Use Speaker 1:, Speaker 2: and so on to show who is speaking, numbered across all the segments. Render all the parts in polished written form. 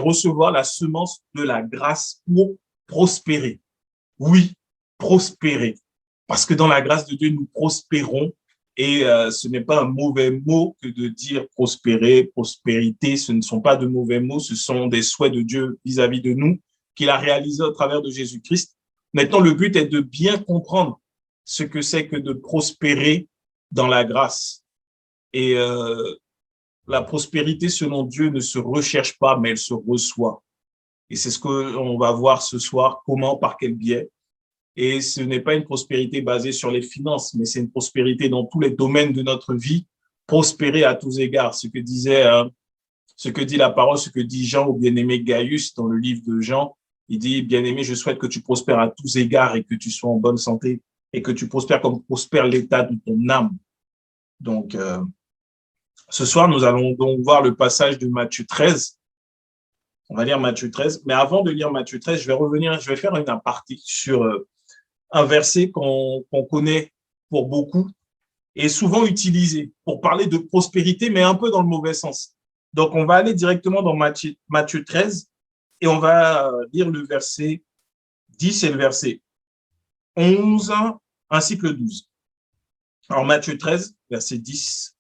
Speaker 1: recevoir la semence de la grâce pour prospérer. Oui, prospérer. Parce que dans la grâce de Dieu, nous prospérons. Et ce n'est pas un mauvais mot que de dire prospérer, prospérité. Ce ne sont pas de mauvais mots, ce sont des souhaits de Dieu vis-à-vis de nous qu'il a réalisés au travers de Jésus-Christ. Maintenant, le but est de bien comprendre ce que c'est que de prospérer dans la grâce. Et la prospérité, selon Dieu, ne se recherche pas, mais elle se reçoit. Et c'est ce qu'on va voir ce soir, comment, par quel biais. Et ce n'est pas une prospérité basée sur les finances, mais c'est une prospérité dans tous les domaines de notre vie, prospérer à tous égards. Ce que dit la parole, ce que dit Jean au bien-aimé Gaius dans le livre de Jean, il dit, bien-aimé, je souhaite que tu prospères à tous égards et que tu sois en bonne santé et que tu prospères comme prospère l'état de ton âme. Donc, ce soir, nous allons donc voir le passage de Matthieu 13. On va lire Matthieu 13. Mais avant de lire Matthieu 13, je vais faire une aparté sur un verset qu'on connaît pour beaucoup et souvent utilisé pour parler de prospérité, mais un peu dans le mauvais sens. Donc, on va aller directement dans Matthieu 13 et on va lire le verset 10 et le verset 11 ainsi que le 12. Alors, Matthieu 13, verset 10.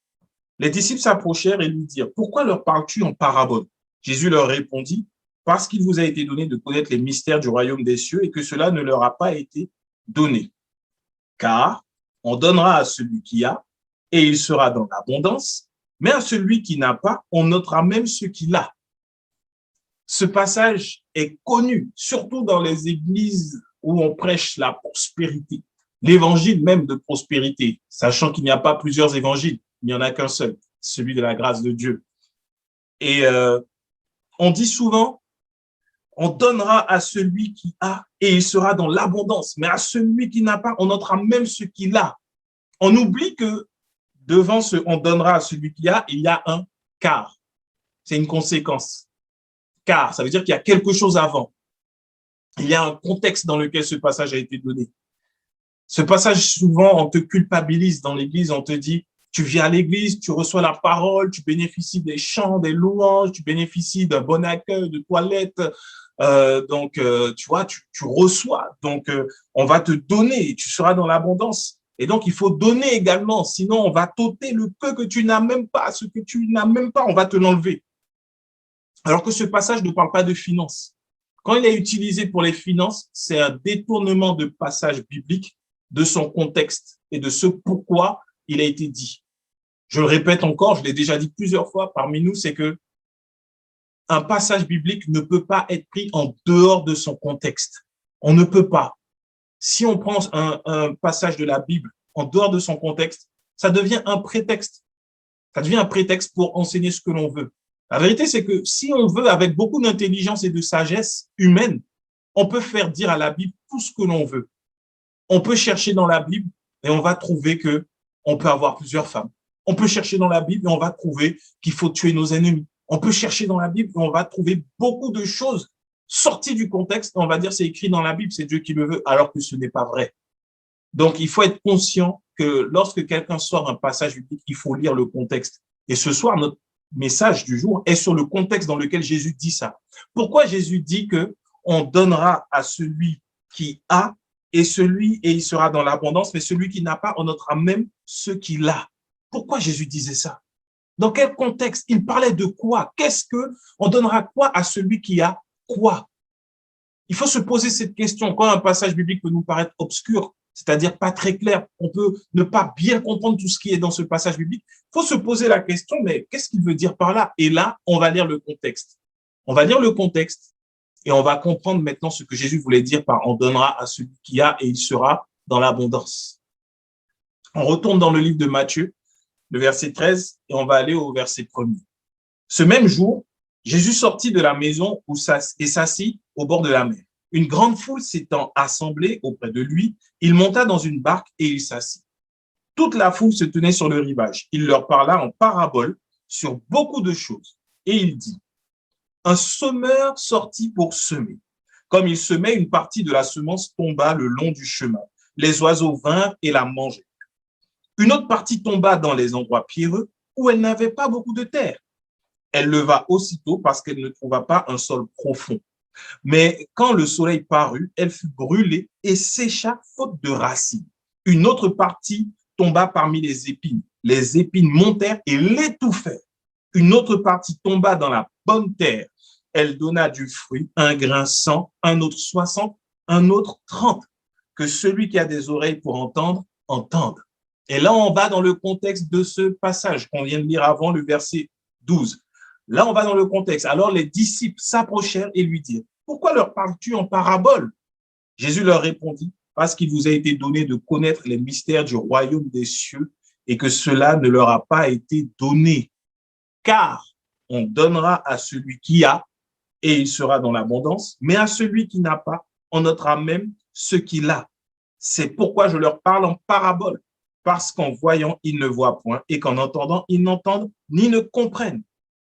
Speaker 1: Les disciples s'approchèrent et lui dirent, « Pourquoi leur parles-tu en parabole ?» Jésus leur répondit, « Parce qu'il vous a été donné de connaître les mystères du royaume des cieux et que cela ne leur a pas été donné. Car on donnera à celui qui a et il sera dans l'abondance, mais à celui qui n'a pas, on notera même ce qu'il a. » Ce passage est connu, surtout dans les églises où on prêche la prospérité, l'évangile même de prospérité, sachant qu'il n'y a pas plusieurs évangiles, il n'y en a qu'un seul, celui de la grâce de Dieu. Et on dit souvent, on donnera à celui qui a et il sera dans l'abondance, mais à celui qui n'a pas, on notera même ce qu'il a. On oublie que devant ce on donnera à celui qui a, il y a un car. C'est une conséquence. Car, ça veut dire qu'il y a quelque chose avant. Il y a un contexte dans lequel ce passage a été donné. Ce passage, souvent, on te culpabilise dans l'église, on te dit, tu viens à l'église, tu reçois la parole, tu bénéficies des chants, des louanges, tu bénéficies d'un bon accueil, de toilettes. Tu vois, tu reçois. Donc, on va te donner et tu seras dans l'abondance. Et donc, il faut donner également. Sinon, on va t'ôter le peu que tu n'as même pas, ce que tu n'as même pas, on va te l'enlever. Alors que ce passage ne parle pas de finances. Quand il est utilisé pour les finances, c'est un détournement de passage biblique de son contexte et de ce pourquoi il a été dit. Je le répète encore, je l'ai déjà dit plusieurs fois parmi nous, c'est que un passage biblique ne peut pas être pris en dehors de son contexte. On ne peut pas. Si on prend un passage de la Bible en dehors de son contexte, ça devient un prétexte. Ça devient un prétexte pour enseigner ce que l'on veut. La vérité, c'est que si on veut, avec beaucoup d'intelligence et de sagesse humaine, on peut faire dire à la Bible tout ce que l'on veut. On peut chercher dans la Bible et on va trouver que on peut avoir plusieurs femmes. On peut chercher dans la Bible et on va trouver qu'il faut tuer nos ennemis. On peut chercher dans la Bible et on va trouver beaucoup de choses sorties du contexte. On va dire c'est écrit dans la Bible, c'est Dieu qui le veut, alors que ce n'est pas vrai. Donc, il faut être conscient que lorsque quelqu'un sort un passage biblique, il faut lire le contexte. Et ce soir, notre message du jour est sur le contexte dans lequel Jésus dit ça. Pourquoi Jésus dit que on donnera à celui qui a et il sera dans l'abondance, mais celui qui n'a pas, on notera même ce qu'il a. Pourquoi Jésus disait ça? Dans quel contexte? Il parlait de quoi? On donnera quoi à celui qui a quoi? Il faut se poser cette question. Quand un passage biblique peut nous paraître obscur, c'est-à-dire pas très clair, on peut ne pas bien comprendre tout ce qui est dans ce passage biblique, il faut se poser la question, mais qu'est-ce qu'il veut dire par là? Et là, on va lire le contexte. On va lire le contexte et on va comprendre maintenant ce que Jésus voulait dire par « on donnera à celui qui a et il sera dans l'abondance ». On retourne dans le livre de Matthieu, le verset 13, et on va aller au verset 1er. Ce même jour, Jésus sortit de la maison et s'assit au bord de la mer. Une grande foule s'étant assemblée auprès de lui, il monta dans une barque et il s'assit. Toute la foule se tenait sur le rivage. Il leur parla en parabole sur beaucoup de choses. Et il dit, un semeur sortit pour semer. Comme il semait, une partie de la semence tomba le long du chemin. Les oiseaux vinrent et la mangèrent. Une autre partie tomba dans les endroits pierreux où elle n'avait pas beaucoup de terre. Elle leva aussitôt parce qu'elle ne trouva pas un sol profond. Mais quand le soleil parut, elle fut brûlée et sécha faute de racines. Une autre partie tomba parmi les épines. Les épines montèrent et l'étouffèrent. Une autre partie tomba dans la bonne terre. Elle donna du fruit, un grain 100, un autre 60, un autre 30. Que celui qui a des oreilles pour entendre, entende. Et là, on va dans le contexte de ce passage qu'on vient de lire avant, le verset 12. Là, on va dans le contexte. Alors, les disciples s'approchèrent et lui dirent, pourquoi leur parles-tu en parabole? Jésus leur répondit, parce qu'il vous a été donné de connaître les mystères du royaume des cieux et que cela ne leur a pas été donné. Car on donnera à celui qui a et il sera dans l'abondance, mais à celui qui n'a pas, on notera même ce qu'il a. C'est pourquoi je leur parle en parabole, parce qu'en voyant, ils ne voient point et qu'en entendant, ils n'entendent ni ne comprennent.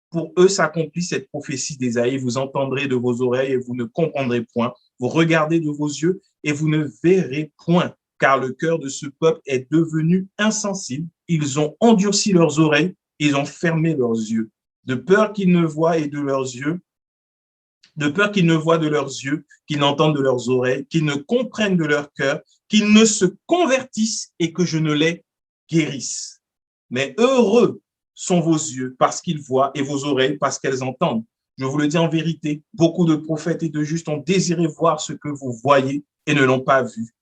Speaker 1: Pour eux s'accomplit cette prophétie d'Ésaïe, vous entendrez de vos oreilles et vous ne comprendrez point, vous regardez de vos yeux et vous ne verrez point, car le cœur de ce peuple est devenu insensible, ils ont endurci leurs oreilles, ils ont fermé leurs yeux, de peur qu'ils ne voient et de leurs yeux, de peur qu'ils ne voient de leurs yeux, qu'ils n'entendent de leurs oreilles, qu'ils ne comprennent de leur cœur, qu'ils ne se convertissent et que je ne les guérisse. Mais heureux sont vos yeux parce qu'ils voient et vos oreilles parce qu'elles entendent. Je vous le dis en vérité, beaucoup de prophètes et de justes ont désiré voir ce que vous voyez et ne l'ont pas vu,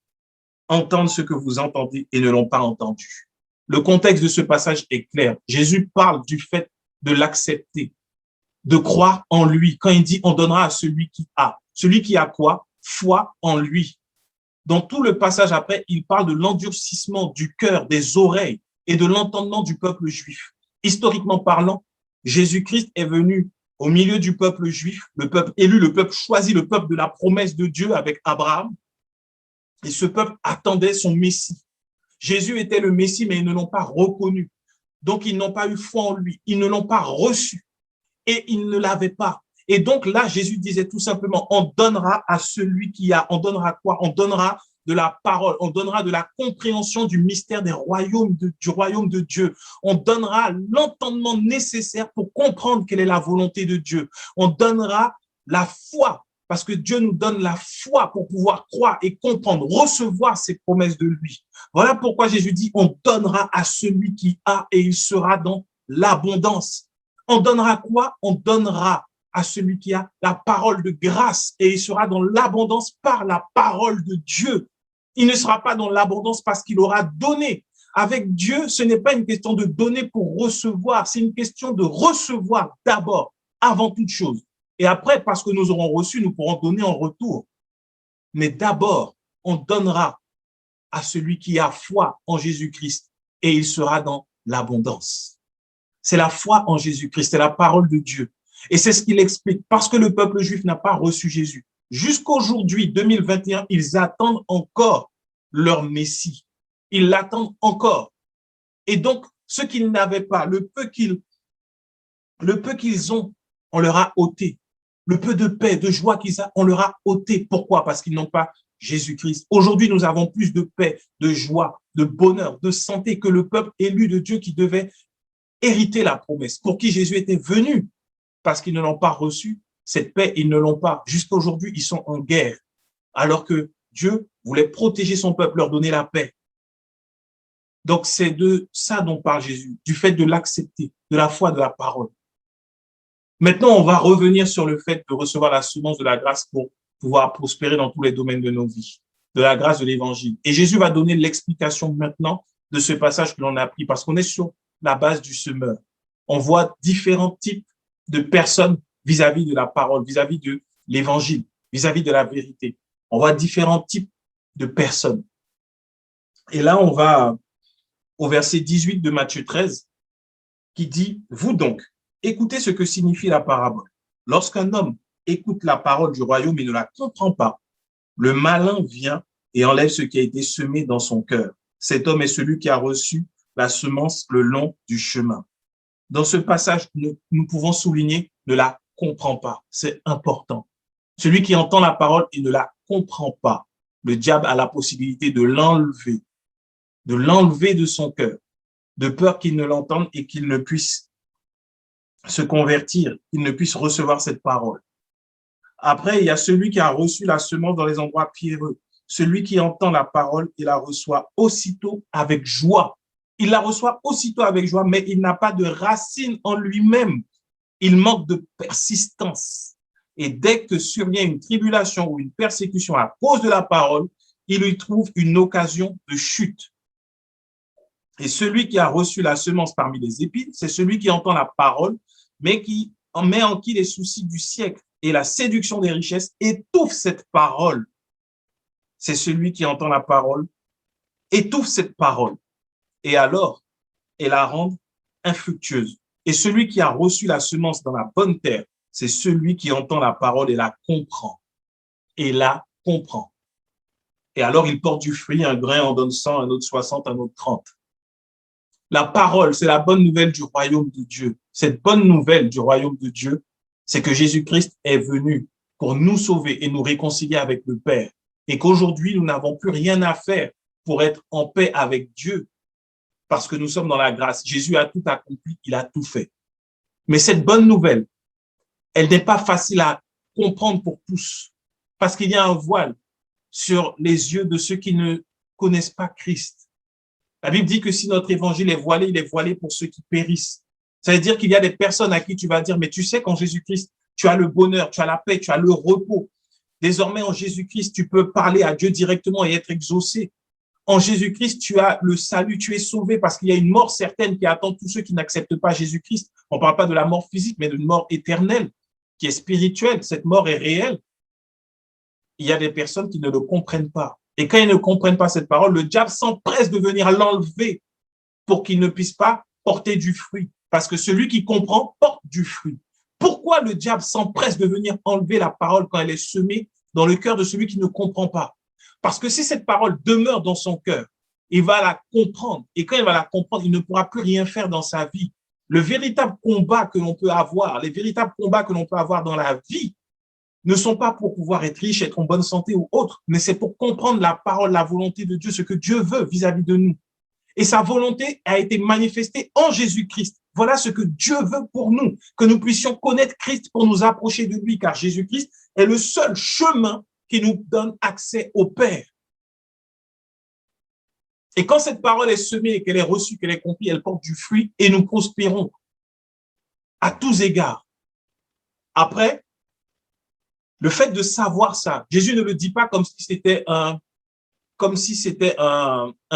Speaker 1: entendre ce que vous entendez et ne l'ont pas entendu. Le contexte de ce passage est clair. Jésus parle du fait de l'accepter, de croire en lui. Quand il dit on donnera à celui qui a. Celui qui a quoi? Foi en lui. Dans tout le passage après, il parle de l'endurcissement du cœur, des oreilles et de l'entendement du peuple juif. Historiquement parlant, Jésus-Christ est venu au milieu du peuple juif, le peuple élu, le peuple choisi, le peuple de la promesse de Dieu avec Abraham. Et ce peuple attendait son Messie. Jésus était le Messie, mais ils ne l'ont pas reconnu. Donc, ils n'ont pas eu foi en lui. Ils ne l'ont pas reçu. Et ils ne l'avaient pas. Et donc là, Jésus disait tout simplement, on donnera à celui qui a. On donnera quoi? On donnera de la parole, on donnera de la compréhension du mystère du royaume de Dieu. On donnera l'entendement nécessaire pour comprendre quelle est la volonté de Dieu. On donnera la foi, parce que Dieu nous donne la foi pour pouvoir croire et comprendre, recevoir ses promesses de lui. Voilà pourquoi Jésus dit, on donnera à celui qui a et il sera dans l'abondance. On donnera quoi? On donnera à celui qui a la parole de grâce et il sera dans l'abondance par la parole de Dieu. Il ne sera pas dans l'abondance parce qu'il aura donné. Avec Dieu, ce n'est pas une question de donner pour recevoir, c'est une question de recevoir d'abord, avant toute chose. Et après, parce que nous aurons reçu, nous pourrons donner en retour. Mais d'abord, on donnera à celui qui a foi en Jésus-Christ et il sera dans l'abondance. C'est la foi en Jésus-Christ, c'est la parole de Dieu. Et c'est ce qu'il explique, parce que le peuple juif n'a pas reçu Jésus. Jusqu'aujourd'hui, 2021, ils attendent encore leur Messie. Ils l'attendent encore. Et donc, ce qu'ils n'avaient pas, le peu qu'ils ont, on leur a ôté. Le peu de paix, de joie qu'ils ont, on leur a ôté. Pourquoi? Parce qu'ils n'ont pas Jésus-Christ. Aujourd'hui, nous avons plus de paix, de joie, de bonheur, de santé que le peuple élu de Dieu qui devait hériter la promesse, pour qui Jésus était venu, parce qu'ils ne l'ont pas reçu, cette paix, ils ne l'ont pas. Jusqu'à aujourd'hui, ils sont en guerre, alors que Dieu voulait protéger son peuple, leur donner la paix. Donc, c'est de ça dont parle Jésus, du fait de l'accepter, de la foi, de la parole. Maintenant, on va revenir sur le fait de recevoir la semence de la grâce pour pouvoir prospérer dans tous les domaines de nos vies, de la grâce de l'évangile. Et Jésus va donner l'explication maintenant de ce passage que l'on a appris, parce qu'on est sur la base du semeur. On voit différents types de personnes vis-à-vis de la parole, vis-à-vis de l'évangile, vis-à-vis de la vérité. On voit différents types de personnes. Et là, on va au verset 18 de Matthieu 13, qui dit, vous donc, écoutez ce que signifie la parabole. Lorsqu'un homme écoute la parole du royaume et ne la comprend pas, le malin vient et enlève ce qui a été semé dans son cœur. Cet homme est celui qui a reçu la semence le long du chemin. Dans ce passage, nous pouvons souligner ne la comprend pas. C'est important. Celui qui entend la parole et ne la comprend pas, le diable a la possibilité de l'enlever de son cœur, de peur qu'il ne l'entende et qu'il ne puisse se convertir, qu'il ne puisse recevoir cette parole. Après, il y a celui qui a reçu la semence dans les endroits pierreux. Celui qui entend la parole et la reçoit aussitôt avec joie. Il la reçoit aussitôt avec joie, mais il n'a pas de racine en lui-même. Il manque de persistance. Et dès que survient une tribulation ou une persécution à cause de la parole, il y trouve une occasion de chute. Et celui qui a reçu la semence parmi les épines, c'est celui qui entend la parole, mais qui met en qui les soucis du siècle et la séduction des richesses étouffe cette parole. C'est celui qui entend la parole, étouffe cette parole, et alors, elle la rend infructueuse. Et celui qui a reçu la semence dans la bonne terre, c'est celui qui entend la parole et la comprend. Et la comprend. Et alors, il porte du fruit, un grain en donne 100, un autre 60, un autre 30. La parole, c'est la bonne nouvelle du royaume de Dieu. Cette bonne nouvelle du royaume de Dieu, c'est que Jésus-Christ est venu pour nous sauver et nous réconcilier avec le Père. Et qu'aujourd'hui, nous n'avons plus rien à faire pour être en paix avec Dieu parce que nous sommes dans la grâce. Jésus a tout accompli, il a tout fait. Mais cette bonne nouvelle, elle n'est pas facile à comprendre pour tous parce qu'il y a un voile sur les yeux de ceux qui ne connaissent pas Christ. La Bible dit que si notre évangile est voilé, il est voilé pour ceux qui périssent. Ça veut dire qu'il y a des personnes à qui tu vas dire, mais tu sais qu'en Jésus-Christ, tu as le bonheur, tu as la paix, tu as le repos. Désormais, en Jésus-Christ, tu peux parler à Dieu directement et être exaucé. En Jésus-Christ, tu as le salut, tu es sauvé parce qu'il y a une mort certaine qui attend tous ceux qui n'acceptent pas Jésus-Christ. On ne parle pas de la mort physique, mais d'une mort éternelle qui est spirituelle. Cette mort est réelle. Il y a des personnes qui ne le comprennent pas. Et quand ils ne comprennent pas cette parole, le diable s'empresse de venir l'enlever pour qu'il ne puisse pas porter du fruit. Parce que celui qui comprend porte du fruit. Pourquoi le diable s'empresse de venir enlever la parole quand elle est semée dans le cœur de celui qui ne comprend pas? Parce que si cette parole demeure dans son cœur, il va la comprendre. Et quand il va la comprendre, il ne pourra plus rien faire dans sa vie. Le véritable combat que l'on peut avoir, les véritables combats que l'on peut avoir dans la vie, ne sont pas pour pouvoir être riche, être en bonne santé ou autre, mais c'est pour comprendre la parole, la volonté de Dieu, ce que Dieu veut vis-à-vis de nous. Et sa volonté a été manifestée en Jésus-Christ. Voilà ce que Dieu veut pour nous, que nous puissions connaître Christ pour nous approcher de lui, car Jésus-Christ est le seul chemin qui nous donne accès au Père. Et quand cette parole est semée et qu'elle est reçue, qu'elle est comprise, elle porte du fruit et nous prospérons à tous égards. Après, le fait de savoir ça, Jésus ne le dit pas comme si c'était un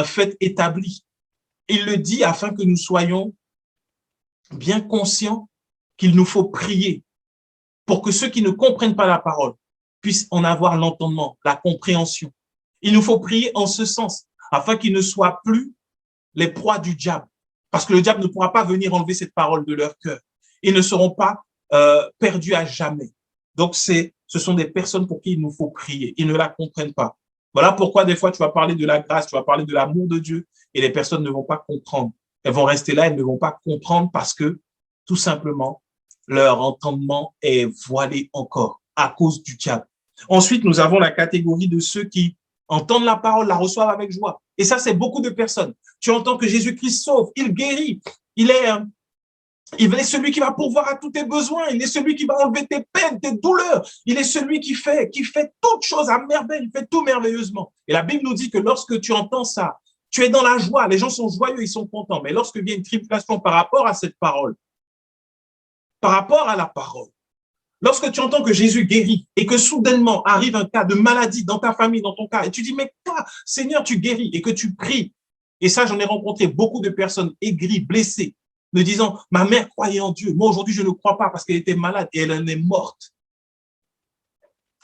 Speaker 1: fait établi. Il le dit afin que nous soyons bien conscients qu'il nous faut prier pour que ceux qui ne comprennent pas la parole puissent en avoir l'entendement, la compréhension. Il nous faut prier en ce sens afin qu'ils ne soient plus les proies du diable, parce que le diable ne pourra pas venir enlever cette parole de leur cœur. Ils ne seront pas perdus à jamais. Donc, ce sont des personnes pour qui il nous faut prier. Ils ne la comprennent pas. Voilà pourquoi des fois, tu vas parler de la grâce, tu vas parler de l'amour de Dieu et les personnes ne vont pas comprendre. Elles vont rester là, elles ne vont pas comprendre parce que, tout simplement, leur entendement est voilé encore à cause du diable. Ensuite, nous avons la catégorie de ceux qui entendent la parole, la reçoivent avec joie. Et ça, c'est beaucoup de personnes. Tu entends que Jésus-Christ sauve, il guérit, il est celui qui va pourvoir à tous tes besoins. Il est celui qui va enlever tes peines, tes douleurs. Il est celui qui fait toutes choses à merveille. Il fait tout merveilleusement. Et la Bible nous dit que lorsque tu entends ça, tu es dans la joie. Les gens sont joyeux, ils sont contents. Mais lorsque vient une tribulation par rapport à cette parole, par rapport à la parole, lorsque tu entends que Jésus guérit et que soudainement arrive un cas de maladie dans ta famille, dans ton cas, et tu dis, mais toi, Seigneur, tu guéris et que tu pries. Et ça, j'en ai rencontré beaucoup de personnes aigries, blessées, me disant, ma mère croyait en Dieu. Moi, aujourd'hui, je ne crois pas parce qu'elle était malade et elle en est morte.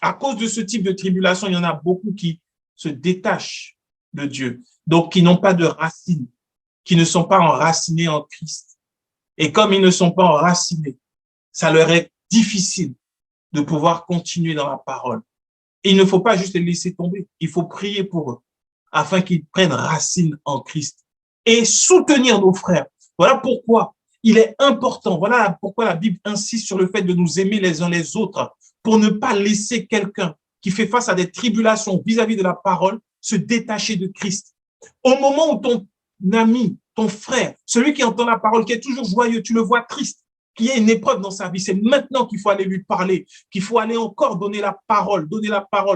Speaker 1: À cause de ce type de tribulation, il y en a beaucoup qui se détachent de Dieu, donc qui n'ont pas de racines, qui ne sont pas enracinés en Christ. Et comme ils ne sont pas enracinés, ça leur est difficile de pouvoir continuer dans la parole. Et il ne faut pas juste les laisser tomber, il faut prier pour eux, afin qu'ils prennent racine en Christ et soutenir nos frères. Voilà pourquoi il est important, voilà pourquoi la Bible insiste sur le fait de nous aimer les uns les autres, pour ne pas laisser quelqu'un qui fait face à des tribulations vis-à-vis de la parole se détacher de Christ. Au moment où ton ami, ton frère, celui qui entend la parole, qui est toujours joyeux, tu le vois triste, qu'il y ait une épreuve dans sa vie, c'est maintenant qu'il faut aller lui parler, qu'il faut aller encore donner la parole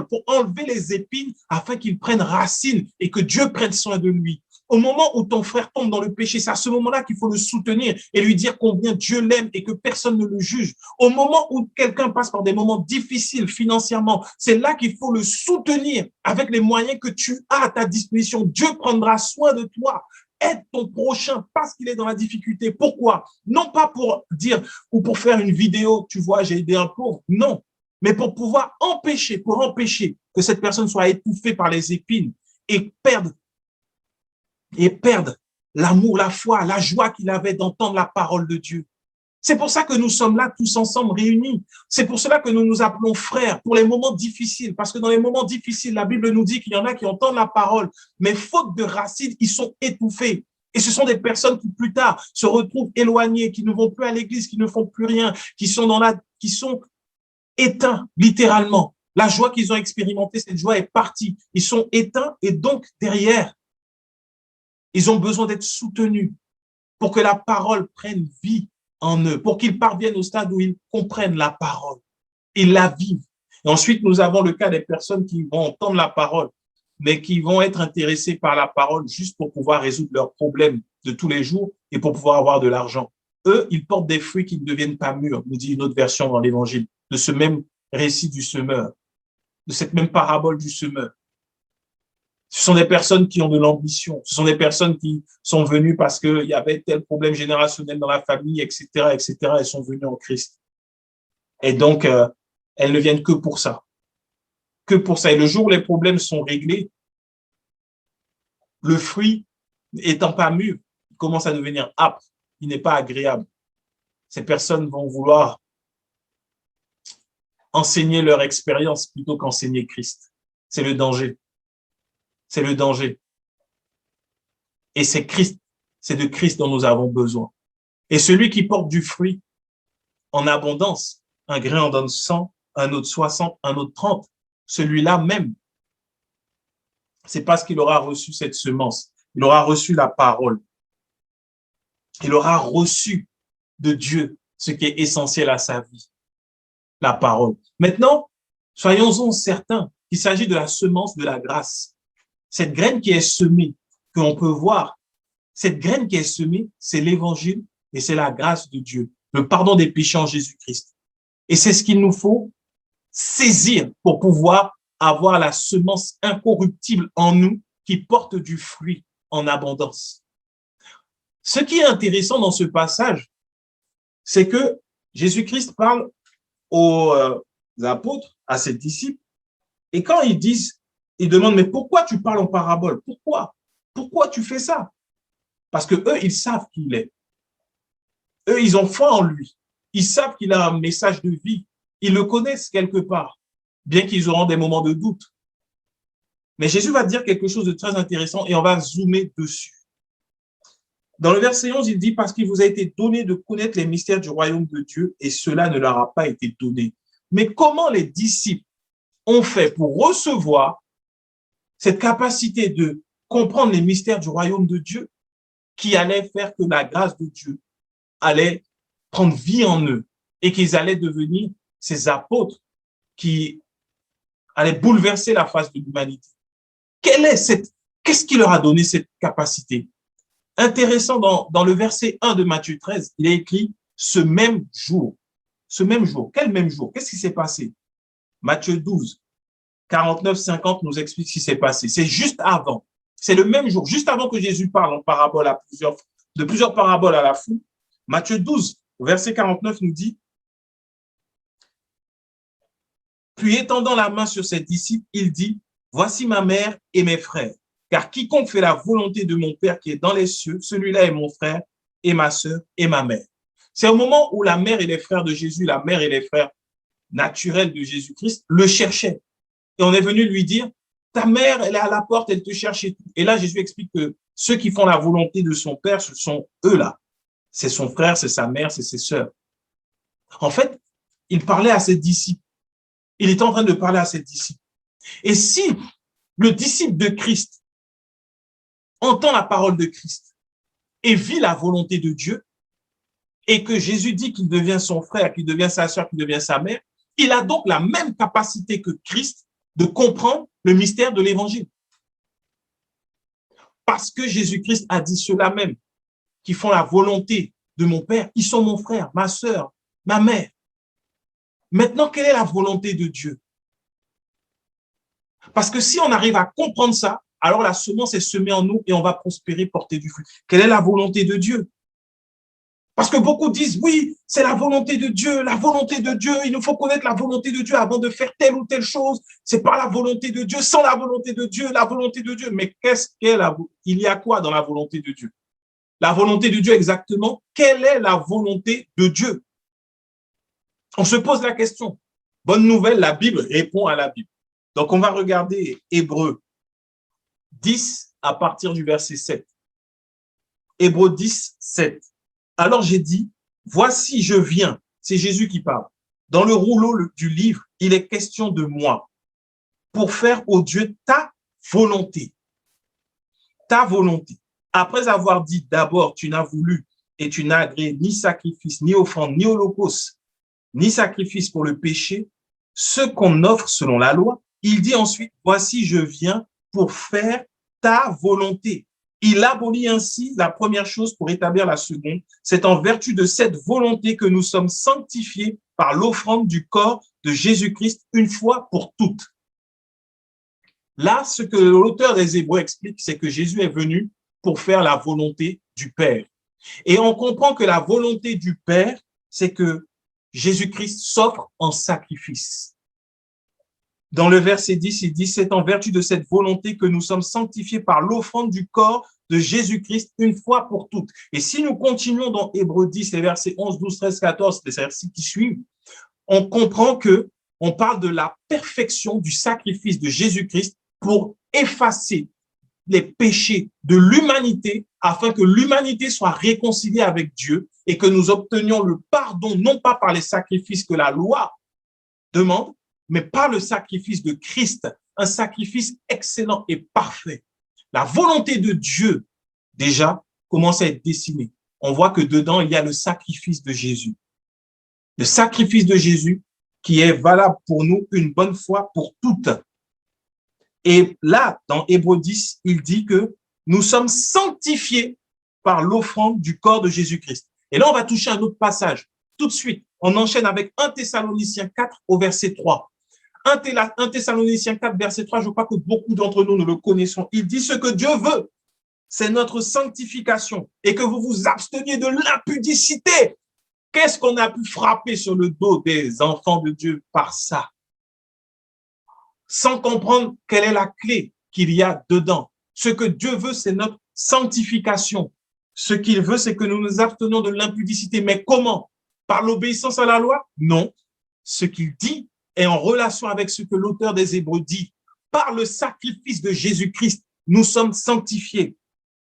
Speaker 1: pour enlever les épines afin qu'il prenne racine et que Dieu prenne soin de lui. Au moment où ton frère tombe dans le péché, c'est à ce moment-là qu'il faut le soutenir et lui dire combien Dieu l'aime et que personne ne le juge. Au moment où quelqu'un passe par des moments difficiles financièrement, c'est là qu'il faut le soutenir avec les moyens que tu as à ta disposition. Dieu prendra soin de toi. Aide ton prochain parce qu'il est dans la difficulté. Pourquoi? Non pas pour dire ou pour faire une vidéo, tu vois, j'ai aidé un pauvre. Non, mais pour pouvoir empêcher que cette personne soit étouffée par les épines et perdre l'amour, la foi, la joie qu'il avait d'entendre la parole de Dieu. C'est pour ça que nous sommes là tous ensemble réunis. C'est pour cela que nous nous appelons frères pour les moments difficiles. Parce que dans les moments difficiles, la Bible nous dit qu'il y en a qui entendent la parole, mais faute de racines, ils sont étouffés. Et ce sont des personnes qui plus tard se retrouvent éloignées, qui ne vont plus à l'église, qui ne font plus rien, qui sont éteints littéralement. La joie qu'ils ont expérimentée, cette joie est partie. Ils sont éteints et donc derrière, ils ont besoin d'être soutenus pour que la parole prenne vie en eux, pour qu'ils parviennent au stade où ils comprennent la parole, ils la vivent. Et ensuite, nous avons le cas des personnes qui vont entendre la parole, mais qui vont être intéressées par la parole juste pour pouvoir résoudre leurs problèmes de tous les jours et pour pouvoir avoir de l'argent. Eux, ils portent des fruits qui ne deviennent pas mûrs, nous dit une autre version dans l'Évangile, de ce même récit du semeur, de cette même parabole du semeur. Ce sont des personnes qui ont de l'ambition. Ce sont des personnes qui sont venues parce qu'il y avait tel problème générationnel dans la famille, etc., etc. Elles sont venues en Christ. Et donc, elles ne viennent que pour ça. Que pour ça. Et le jour où les problèmes sont réglés, le fruit étant pas mûr, il commence à devenir âpre. Il n'est pas agréable. Ces personnes vont vouloir enseigner leur expérience plutôt qu'enseigner Christ. C'est le danger. C'est le danger. Et c'est Christ, c'est de Christ dont nous avons besoin. Et celui qui porte du fruit en abondance, un grain en donne 100, un autre 60, un autre 30. Celui-là même, c'est parce qu'il aura reçu cette semence. Il aura reçu la parole. Il aura reçu de Dieu ce qui est essentiel à sa vie, la parole. Maintenant, soyons-en certains qu'il s'agit de la semence de la grâce. Cette graine qui est semée, que l'on peut voir, cette graine qui est semée, c'est l'évangile et c'est la grâce de Dieu, le pardon des péchés en Jésus-Christ. Et c'est ce qu'il nous faut saisir pour pouvoir avoir la semence incorruptible en nous qui porte du fruit en abondance. Ce qui est intéressant dans ce passage, c'est que Jésus-Christ parle aux apôtres, à ses disciples, et quand ils disent, ils demandent, mais pourquoi tu parles en parabole? Pourquoi? Pourquoi tu fais ça? Parce que eux, ils savent qui il est. Eux, ils ont foi en lui. Ils savent qu'il a un message de vie. Ils le connaissent quelque part, bien qu'ils auront des moments de doute. Mais Jésus va dire quelque chose de très intéressant et on va zoomer dessus. Dans le verset 11, il dit, parce qu'il vous a été donné de connaître les mystères du royaume de Dieu et cela ne leur a pas été donné. Mais comment les disciples ont fait pour recevoir cette capacité de comprendre les mystères du royaume de Dieu qui allait faire que la grâce de Dieu allait prendre vie en eux et qu'ils allaient devenir ces apôtres qui allaient bouleverser la face de l'humanité. Qu'est-ce qui leur a donné cette capacité? Intéressant, dans le verset 1 de Matthieu 13, il est écrit ce même jour. Ce même jour. Quel même jour? Qu'est-ce qui s'est passé? Matthieu 12, 49, 50 nous explique ce qui s'est passé. C'est juste avant. C'est le même jour, juste avant que Jésus parle en parabole de plusieurs paraboles à la foule. Matthieu 12, verset 49 nous dit, puis étendant la main sur ses disciples, il dit, voici ma mère et mes frères. Car quiconque fait la volonté de mon Père qui est dans les cieux, celui-là est mon frère et ma sœur et ma mère. C'est au moment où la mère et les frères de Jésus, la mère et les frères naturels de Jésus-Christ, le cherchaient. Et on est venu lui dire, ta mère, elle est à la porte, elle te cherche et tout. Et là, Jésus explique que ceux qui font la volonté de son Père, ce sont eux-là. C'est son frère, c'est sa mère, c'est ses sœurs. En fait, il parlait à ses disciples. Il était en train de parler à ses disciples. Et si le disciple de Christ entend la parole de Christ et vit la volonté de Dieu et que Jésus dit qu'il devient son frère, qu'il devient sa sœur, qu'il devient sa mère, il a donc la même capacité que Christ de comprendre le mystère de l'évangile. Parce que Jésus-Christ a dit cela même, qui font la volonté de mon Père, ils sont mon frère, ma sœur, ma mère. Maintenant, quelle est la volonté de Dieu? Parce que si on arrive à comprendre ça, alors la semence est semée en nous et on va prospérer, porter du fruit. Quelle est la volonté de Dieu? Parce que beaucoup disent, oui, c'est la volonté de Dieu, il nous faut connaître la volonté de Dieu avant de faire telle ou telle chose. C'est pas la volonté de Dieu, sans la volonté de Dieu, la volonté de Dieu. Mais qu'est-ce qu'est il y a quoi dans la volonté de Dieu? La volonté de Dieu exactement, quelle est la volonté de Dieu? On se pose la question. Bonne nouvelle, la Bible répond à la Bible. Donc, on va regarder Hébreux 10 à partir du verset 7. Hébreux 10, 7. Alors j'ai dit, voici je viens, c'est Jésus qui parle. Dans le rouleau du livre, il est question de moi pour faire, ô Dieu, ta volonté. Ta volonté. Après avoir dit d'abord, tu n'as voulu et tu n'as agréé ni sacrifice, ni offrande, ni holocauste, ni sacrifice pour le péché, ce qu'on offre selon la loi, il dit ensuite, voici je viens pour faire ta volonté. Il abolit ainsi la première chose pour établir la seconde. C'est en vertu de cette volonté que nous sommes sanctifiés par l'offrande du corps de Jésus-Christ une fois pour toutes. Là, ce que l'auteur des Hébreux explique, c'est que Jésus est venu pour faire la volonté du Père. Et on comprend que la volonté du Père, c'est que Jésus-Christ s'offre en sacrifice. Dans le verset 10, il dit, c'est en vertu de cette volonté que nous sommes sanctifiés par l'offrande du corps de Jésus-Christ une fois pour toutes. Et si nous continuons dans Hébreux 10, les versets 11, 12, 13, 14, les versets qui suivent, on comprend que on parle de la perfection du sacrifice de Jésus-Christ pour effacer les péchés de l'humanité afin que l'humanité soit réconciliée avec Dieu et que nous obtenions le pardon, non pas par les sacrifices que la loi demande, mais par le sacrifice de Christ, un sacrifice excellent et parfait. La volonté de Dieu, déjà, commence à être dessinée. On voit que dedans, il y a le sacrifice de Jésus. Le sacrifice de Jésus qui est valable pour nous une bonne fois pour toutes. Et là, dans Hébreux 10, il dit que nous sommes sanctifiés par l'offrande du corps de Jésus-Christ. Et là, on va toucher un autre passage. Tout de suite, on enchaîne avec 1 Thessaloniciens 4 au verset 3. 1 Thessaloniciens 4, verset 3, je crois que beaucoup d'entre nous le connaissons. Il dit ce que Dieu veut, c'est notre sanctification et que vous vous absteniez de l'impudicité. Qu'est-ce qu'on a pu frapper sur le dos des enfants de Dieu par ça? Sans comprendre quelle est la clé qu'il y a dedans. Ce que Dieu veut, c'est notre sanctification. Ce qu'il veut, c'est que nous nous abstenions de l'impudicité. Mais comment? Par l'obéissance à la loi? Non. Ce qu'il dit est en relation avec ce que l'auteur des Hébreux dit. Par le sacrifice de Jésus-Christ, nous sommes sanctifiés.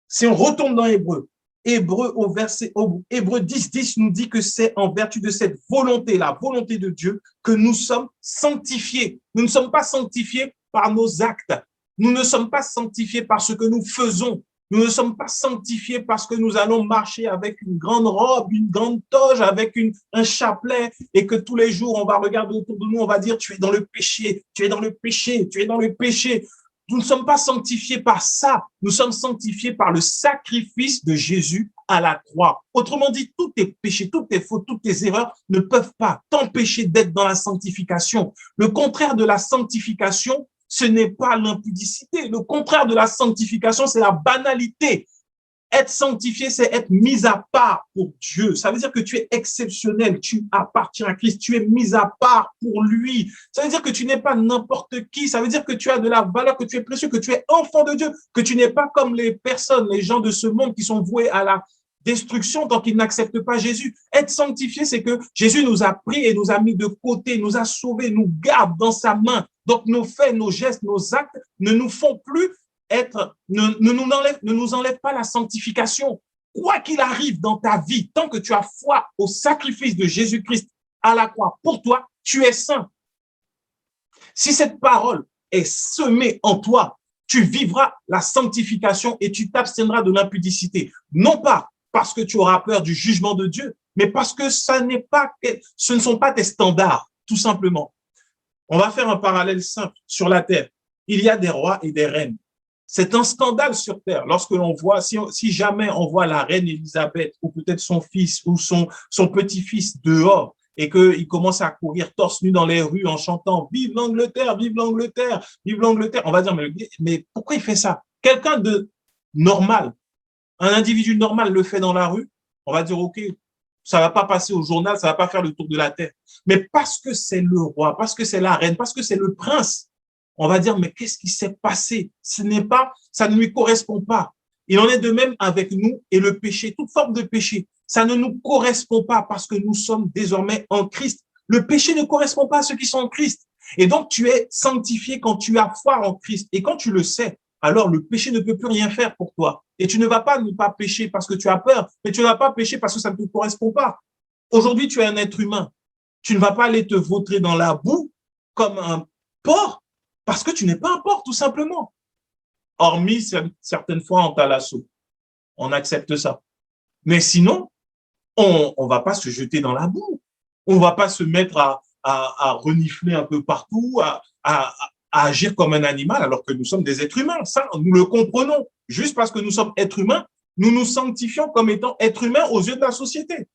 Speaker 1: Si on retourne dans Hébreux 10, 10 nous dit que c'est en vertu de cette volonté, la volonté de Dieu, que nous sommes sanctifiés. Nous ne sommes pas sanctifiés par nos actes. Nous ne sommes pas sanctifiés par ce que nous faisons. Nous ne sommes pas sanctifiés parce que nous allons marcher avec une grande robe, une grande toge, avec un chapelet et que tous les jours, on va regarder autour de nous, on va dire, tu es dans le péché, tu es dans le péché, tu es dans le péché. Nous ne sommes pas sanctifiés par ça. Nous sommes sanctifiés par le sacrifice de Jésus à la croix. Autrement dit, tous tes péchés, toutes tes fautes, toutes tes erreurs ne peuvent pas t'empêcher d'être dans la sanctification. Le contraire de la sanctification, ce n'est pas l'impudicité. Le contraire de la sanctification, c'est la banalité. Être sanctifié, c'est être mis à part pour Dieu. Ça veut dire que tu es exceptionnel, tu appartiens à Christ, tu es mis à part pour lui. Ça veut dire que tu n'es pas n'importe qui, ça veut dire que tu as de la valeur, que tu es précieux, que tu es enfant de Dieu, que tu n'es pas comme les personnes, les gens de ce monde qui sont voués à la destruction tant qu'ils n'acceptent pas Jésus. Être sanctifié, c'est que Jésus nous a pris et nous a mis de côté, nous a sauvés, nous garde dans sa main. Donc nos faits, nos gestes, nos actes ne nous font plus ne nous enlève pas la sanctification. Quoi qu'il arrive dans ta vie, tant que tu as foi au sacrifice de Jésus-Christ à la croix, pour toi, tu es saint. Si cette parole est semée en toi, tu vivras la sanctification et tu t'abstiendras de l'impudicité. Non pas parce que tu auras peur du jugement de Dieu, mais parce que ce ne sont pas tes standards, tout simplement. On va faire un parallèle simple sur la terre. Il y a des rois et des reines. C'est un scandale sur terre lorsque l'on voit, si jamais on voit la reine Élisabeth ou peut-être son fils ou son petit-fils dehors et qu'il commence à courir torse nu dans les rues en chantant « Vive l'Angleterre, vive l'Angleterre, vive l'Angleterre », on va dire « Mais pourquoi il fait ça ?» Quelqu'un de normal, un individu normal le fait dans la rue, on va dire « Ok, ça ne va pas passer au journal, ça ne va pas faire le tour de la terre. » Mais parce que c'est le roi, parce que c'est la reine, parce que c'est le prince, on va dire, mais qu'est-ce qui s'est passé? Ça ne lui correspond pas. Il en est de même avec nous et le péché, toute forme de péché. Ça ne nous correspond pas parce que nous sommes désormais en Christ. Le péché ne correspond pas à ceux qui sont en Christ. Et donc, tu es sanctifié quand tu as foi en Christ. Et quand tu le sais, alors le péché ne peut plus rien faire pour toi. Et tu ne vas pas ne pas pécher parce que tu as peur, mais tu ne vas pas pécher parce que ça ne te correspond pas. Aujourd'hui, tu es un être humain. Tu ne vas pas aller te vautrer dans la boue comme un porc parce que tu n'es pas un porc, tout simplement. Hormis certaines fois en thalasso. On accepte ça. Mais sinon, on ne va pas se jeter dans la boue. On ne va pas se mettre à renifler un peu partout, à agir comme un animal alors que nous sommes des êtres humains. Ça, nous le comprenons. Juste parce que nous sommes êtres humains, nous nous sanctifions comme étant êtres humains aux yeux de la société.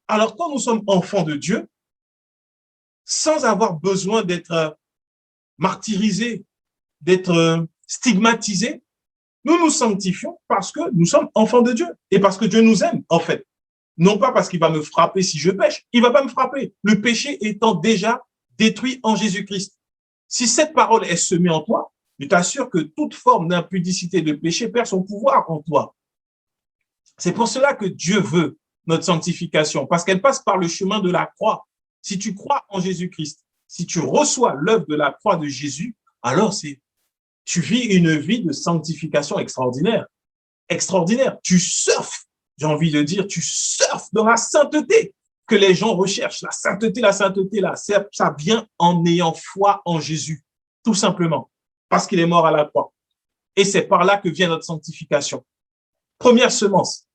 Speaker 1: Alors quand nous sommes enfants de Dieu, sans avoir besoin d'être martyrisés, d'être stigmatisés, nous nous sanctifions parce que nous sommes enfants de Dieu et parce que Dieu nous aime, en fait. Non pas parce qu'il va me frapper si je pêche, il ne va pas me frapper. Le péché étant déjà détruit en Jésus-Christ. Si cette parole est semée en toi, je t'assure que toute forme d'impudicité de péché perd son pouvoir en toi. C'est pour cela que Dieu veut notre sanctification, parce qu'elle passe par le chemin de la croix. Si tu crois en Jésus-Christ, si tu reçois l'œuvre de la croix de Jésus, alors tu vis une vie de sanctification extraordinaire. Extraordinaire. Tu surfes, j'ai envie de dire, tu surfes dans la sainteté que les gens recherchent. La sainteté, là, ça vient en ayant foi en Jésus, tout simplement, parce qu'il est mort à la croix. Et c'est par là que vient notre sanctification. Première semence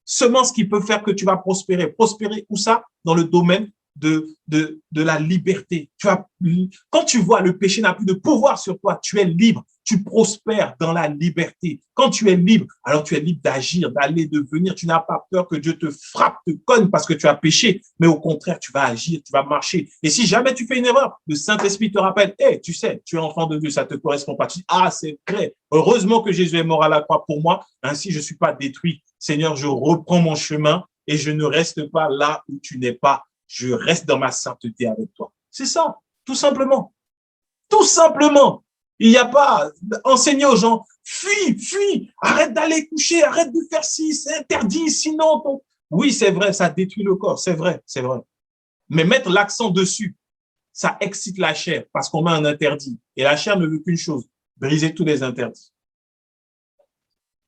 Speaker 1: qui peut faire que tu vas prospérer. Prospérer où ça? Dans le domaine de la liberté. Quand tu vois le péché n'a plus de pouvoir sur toi, tu es libre, tu prospères dans la liberté. Quand tu es libre, alors tu es libre d'agir, d'aller, de venir. Tu n'as pas peur que Dieu te frappe, te cogne parce que tu as péché, mais au contraire, tu vas agir, tu vas marcher. Et si jamais tu fais une erreur, le Saint-Esprit te rappelle, hey, tu sais, tu es enfant de Dieu, ça ne te correspond pas. Tu dis, ah, c'est vrai. Heureusement que Jésus est mort à la croix pour moi, ainsi je ne suis pas détruit. Seigneur, je reprends mon chemin et je ne reste pas là où tu n'es pas. Je reste dans ma sainteté avec toi. C'est ça, tout simplement. Tout simplement. Il n'y a pas enseigner aux gens, fuis, arrête d'aller coucher, arrête de faire ci, c'est interdit, sinon ton... Oui, c'est vrai, ça détruit le corps, c'est vrai, c'est vrai. Mais mettre l'accent dessus, ça excite la chair parce qu'on met un interdit. Et la chair ne veut qu'une chose, briser tous les interdits.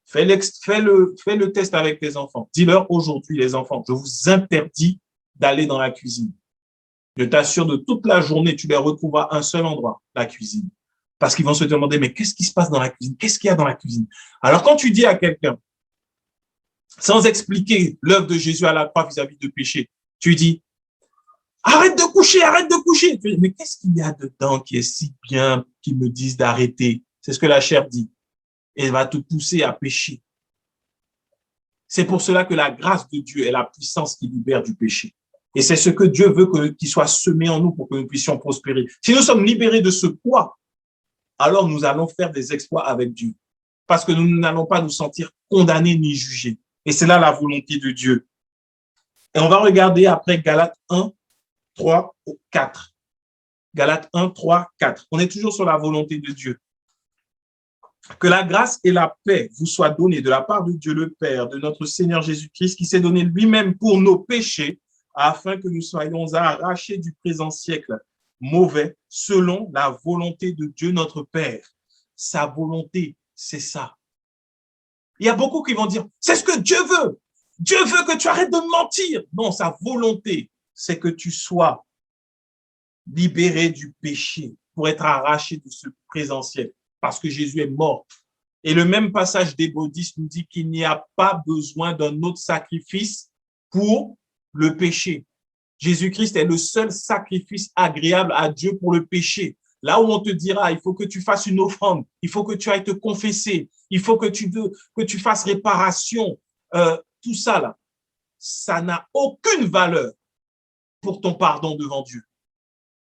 Speaker 1: Fais le test avec tes enfants. Dis-leur aujourd'hui, les enfants, je vous interdis d'aller dans la cuisine. Je t'assure, de toute la journée, tu les retrouveras à un seul endroit, la cuisine. Parce qu'ils vont se demander, mais qu'est-ce qui se passe dans la cuisine? Qu'est-ce qu'il y a dans la cuisine? Alors, quand tu dis à quelqu'un, sans expliquer l'œuvre de Jésus à la croix vis-à-vis de péché, tu dis, arrête de coucher, arrête de coucher. Mais qu'est-ce qu'il y a dedans qui est si bien qu'ils me disent d'arrêter? C'est ce que la chair dit. Et elle va te pousser à pécher. C'est pour cela que la grâce de Dieu est la puissance qui libère du péché. Et c'est ce que Dieu veut qu'il soit semé en nous pour que nous puissions prospérer. Si nous sommes libérés de ce poids, alors nous allons faire des exploits avec Dieu. Parce que nous n'allons pas nous sentir condamnés ni jugés. Et c'est là la volonté de Dieu. Et on va regarder après Galates 1, 3, 4. Galates 1, 3, 4. On est toujours sur la volonté de Dieu. Que la grâce et la paix vous soient données de la part de Dieu le Père, de notre Seigneur Jésus-Christ, qui s'est donné lui-même pour nos péchés, afin que nous soyons arrachés du présent siècle mauvais, selon la volonté de Dieu notre Père. Sa volonté, c'est ça. Il y a beaucoup qui vont dire, c'est ce que Dieu veut. Dieu veut que tu arrêtes de mentir. Non, sa volonté, c'est que tu sois libéré du péché pour être arraché de ce présent siècle, parce que Jésus est mort. Et le même passage d'Hébreux 10 nous dit qu'il n'y a pas besoin d'un autre sacrifice pour le péché. Jésus-Christ est le seul sacrifice agréable à Dieu pour le péché. Là où on te dira, il faut que tu fasses une offrande, il faut que tu ailles te confesser, il faut que tu fasses réparation, tout ça là, ça n'a aucune valeur pour ton pardon devant Dieu.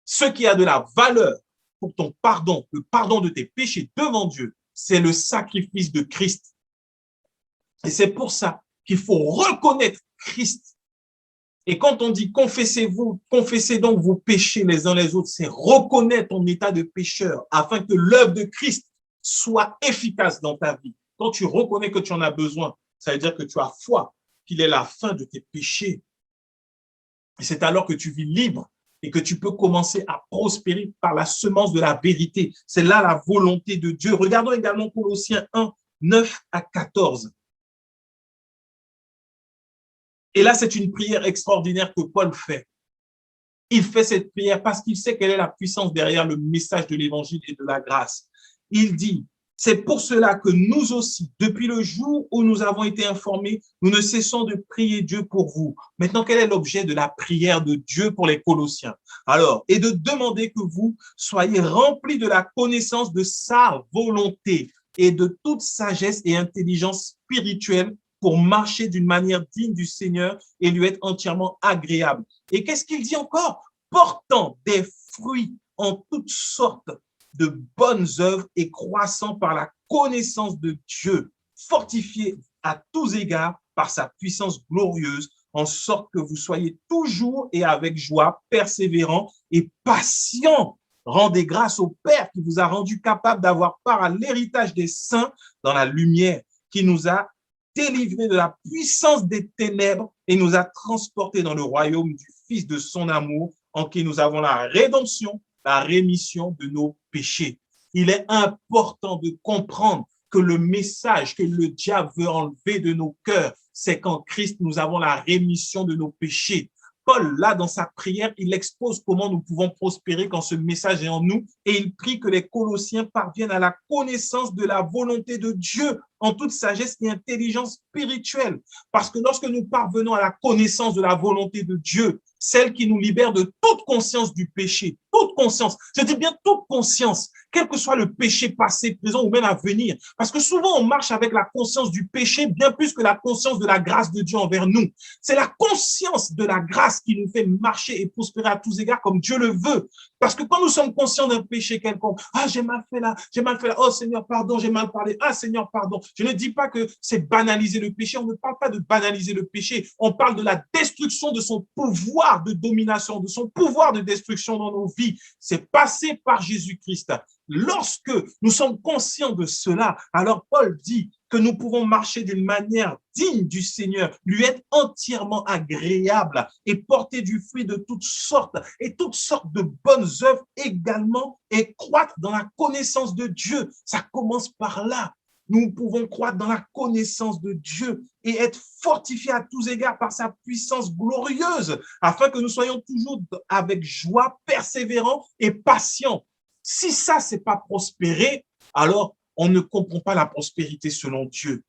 Speaker 1: Ce qui a de la valeur pour ton pardon, le pardon de tes péchés devant Dieu, c'est le sacrifice de Christ. Et c'est pour ça qu'il faut reconnaître Christ. Et quand on dit confessez-vous, confessez donc vos péchés les uns les autres, c'est reconnaître ton état de pécheur afin que l'œuvre de Christ soit efficace dans ta vie. Quand tu reconnais que tu en as besoin, ça veut dire que tu as foi qu'il est la fin de tes péchés. Et c'est alors que tu vis libre et que tu peux commencer à prospérer par la semence de la vérité. C'est là la volonté de Dieu. Regardons également Colossiens 1, 9 à 14. Et là, c'est une prière extraordinaire que Paul fait. Il fait cette prière parce qu'il sait quelle est la puissance derrière le message de l'évangile et de la grâce. Il dit, c'est pour cela que nous aussi, depuis le jour où nous avons été informés, nous ne cessons de prier Dieu pour vous. Maintenant, quel est l'objet de la prière de Dieu pour les Colossiens? Alors, et de demander que vous soyez remplis de la connaissance de sa volonté et de toute sagesse et intelligence spirituelle pour marcher d'une manière digne du Seigneur et lui être entièrement agréable. Et qu'est-ce qu'il dit encore? Portant des fruits en toutes sortes de bonnes œuvres et croissant par la connaissance de Dieu, fortifié à tous égards par sa puissance glorieuse, en sorte que vous soyez toujours et avec joie, persévérants et patients. Rendez grâce au Père qui vous a rendu capable d'avoir part à l'héritage des saints dans la lumière, qui nous a délivrés de la puissance des ténèbres et nous a transportés dans le royaume du Fils de son amour, en qui nous avons la rédemption, la rémission de nos péchés. Il est important de comprendre que le message que le diable veut enlever de nos cœurs, c'est qu'en Christ, nous avons la rémission de nos péchés. Paul, là, dans sa prière, il expose comment nous pouvons prospérer quand ce message est en nous et il prie que les Colossiens parviennent à la connaissance de la volonté de Dieu en toute sagesse et intelligence spirituelle. Parce que lorsque nous parvenons à la connaissance de la volonté de Dieu, celle qui nous libère de toute conscience du péché, toute conscience, je dis bien toute conscience, quel que soit le péché passé, présent ou même à venir. Parce que souvent, on marche avec la conscience du péché bien plus que la conscience de la grâce de Dieu envers nous. C'est la conscience de la grâce qui nous fait marcher et prospérer à tous égards comme Dieu le veut. Parce que quand nous sommes conscients d'un péché quelconque, ah, j'ai mal fait là, oh Seigneur, pardon, j'ai mal parlé, ah Seigneur, pardon. Je ne dis pas que c'est banaliser le péché, on ne parle pas de banaliser le péché, on parle de la destruction de son pouvoir de domination, de son pouvoir de destruction dans nos vies. C'est passé par Jésus-Christ. Lorsque nous sommes conscients de cela, alors Paul dit que nous pouvons marcher d'une manière digne du Seigneur, lui être entièrement agréable et porter du fruit de toutes sortes et toutes sortes de bonnes œuvres également et croître dans la connaissance de Dieu. Ça commence par là. Nous pouvons croître dans la connaissance de Dieu et être fortifiés à tous égards par sa puissance glorieuse, afin que nous soyons toujours avec joie, persévérants et patients. Si ça, c'est pas prospérer, alors on ne comprend pas la prospérité selon Dieu.